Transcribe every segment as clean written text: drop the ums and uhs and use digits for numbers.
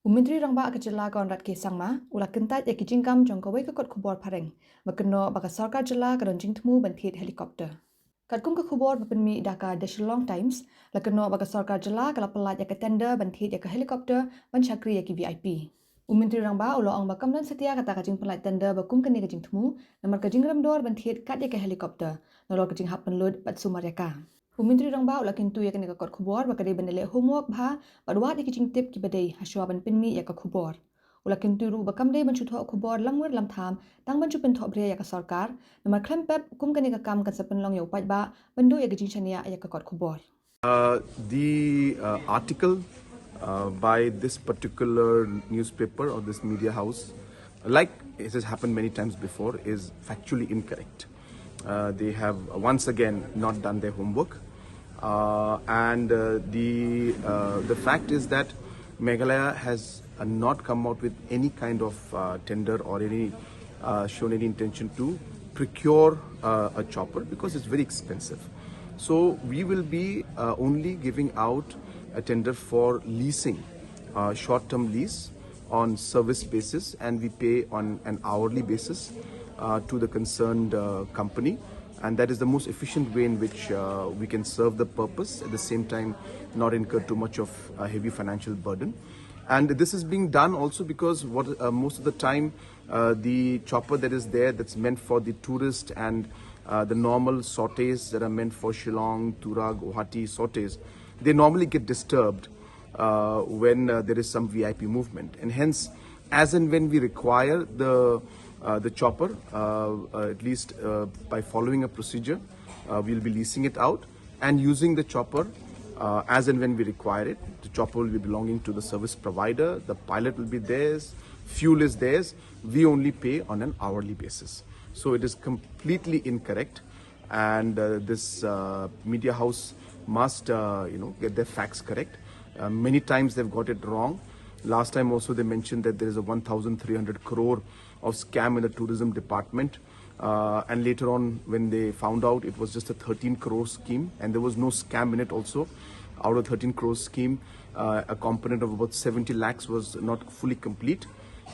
Menteri Rangba Akajala Konrad K. Sangma, ula kentat ya kijingkam jong kawai ke kot khubor pareng, makeno baka sarkar jela kadon jingtmu bantit helikopter. Katkum ke khubor pynmih daka The Shillong Times, lakeno baka sarkar jela kala pelat ya ke tender bantit ya ke helikopter ban chakri ya ki VIP. Menteri Rangba ulo ang bakam dan setia kata kajing pelat tender bakum kene kajing temu, namar kajing ramdor bantit kat ya ke helikopter, nolor kajing hap penlud bat sumaryaka. Menteri Rangba ula Kynthoh ya kene ke kot khubor bakade benele homework bha badwat ya kajing tip ki badai haswa ban pynmih ya ke khubor. Ula Kynthoh ru bakam dei banchu thok khubor langwer lam tham tang banchu pen thok bre ya ke sarkar namar klem pep kum kene ke kam kan sapen long ya upat ba bandu ya kajing chania ya ke kot khubor. The article by this particular newspaper or this media house, like it has happened many times before, is factually incorrect. They have once again not done their homework, and the fact is that Meghalaya has not come out with any kind of tender or any shown any intention to procure a chopper because it's very expensive. So we will be only giving out a tender for leasing, short-term lease on service basis, and we pay on an hourly basis to the concerned company, and that is the most efficient way in which we can serve the purpose, at the same time not incur too much of a heavy financial burden. And this is being done also because most of the time the chopper that is there, that's meant for the tourist and the normal sorties that are meant for Shillong, Turag, Guwahati sorties, they normally get disturbed when there is some VIP movement. And hence, as and when we require the chopper, at least by following a procedure, we'll be leasing it out and using the chopper as and when we require it. The chopper will be belonging to the service provider, the pilot will be theirs, fuel is theirs, we only pay on an hourly basis. So it is completely incorrect, and this media house must get their facts correct. Many times they've got it wrong. Last time also they mentioned that there is a 1,300 crore of scam in the tourism department, and later on when they found out, it was just a 13 crore scheme, and there was no scam in it also. Out of 13 crore scheme, a component of about 70 lakhs was not fully complete.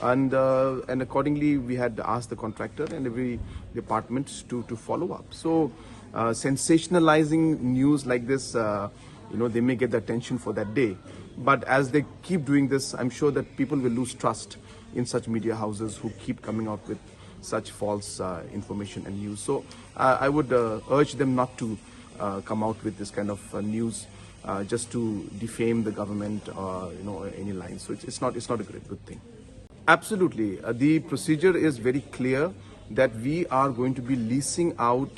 And accordingly we had asked the contractor and every department to follow up. So sensationalizing news like this, they may get the attention for that day, but as they keep doing this, I'm sure that people will lose trust in such media houses who keep coming out with such false information and news. So I would urge them not to come out with this kind of news just to defame the government or any line. So it's not a good thing. Absolutely. The procedure is very clear that we are going to be leasing out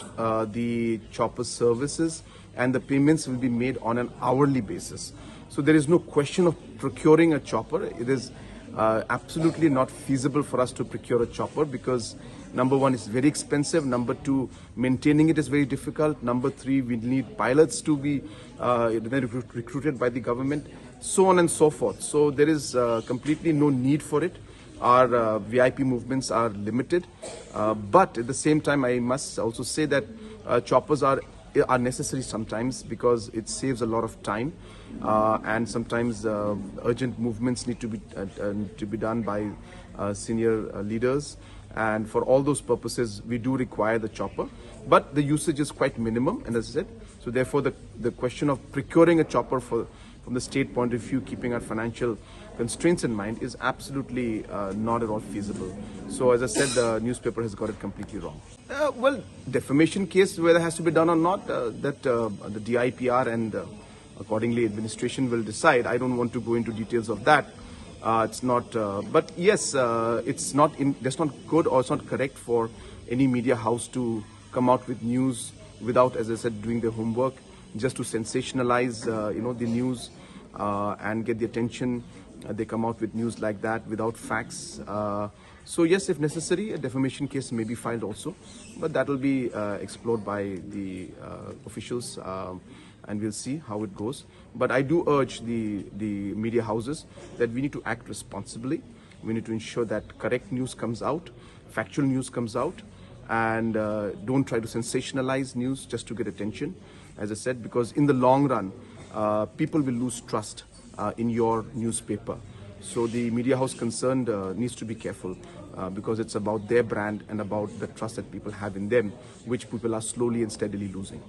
the chopper services, and the payments will be made on an hourly basis. So there is no question of procuring a chopper. It is absolutely not feasible for us to procure a chopper because number one, it's very expensive. Number two, maintaining it is very difficult. Number three, we need pilots to be recruited by the government, so on and so forth. So there is completely no need for it. Our VIP movements are limited, but at the same time, I must also say that choppers are necessary sometimes because it saves a lot of time, and sometimes urgent movements need to be done by senior leaders, and for all those purposes we do require the chopper, but the usage is quite minimum, and as I said, so therefore the question of procuring a chopper from the state point of view, keeping our financial constraints in mind, is absolutely not at all feasible. So as I said, the newspaper has got it completely wrong. Well, defamation case, whether it has to be done or not, that the DIPR and accordingly administration will decide. I don't want to go into details of that. It's not, but yes, that's not good, or it's not correct for any media house to come out with news without, as I said, doing their homework, just to sensationalize, the news and get the attention. They come out with news like that without facts. So yes, if necessary, a defamation case may be filed also, but that will be explored by the officials, and we'll see how it goes. But I do urge the media houses that we need to act responsibly. We need to ensure that correct news comes out, factual news comes out, and don't try to sensationalize news just to get attention, as I said, because in the long run, people will lose trust in your newspaper. So the media house concerned needs to be careful because it's about their brand and about the trust that people have in them, which people are slowly and steadily losing.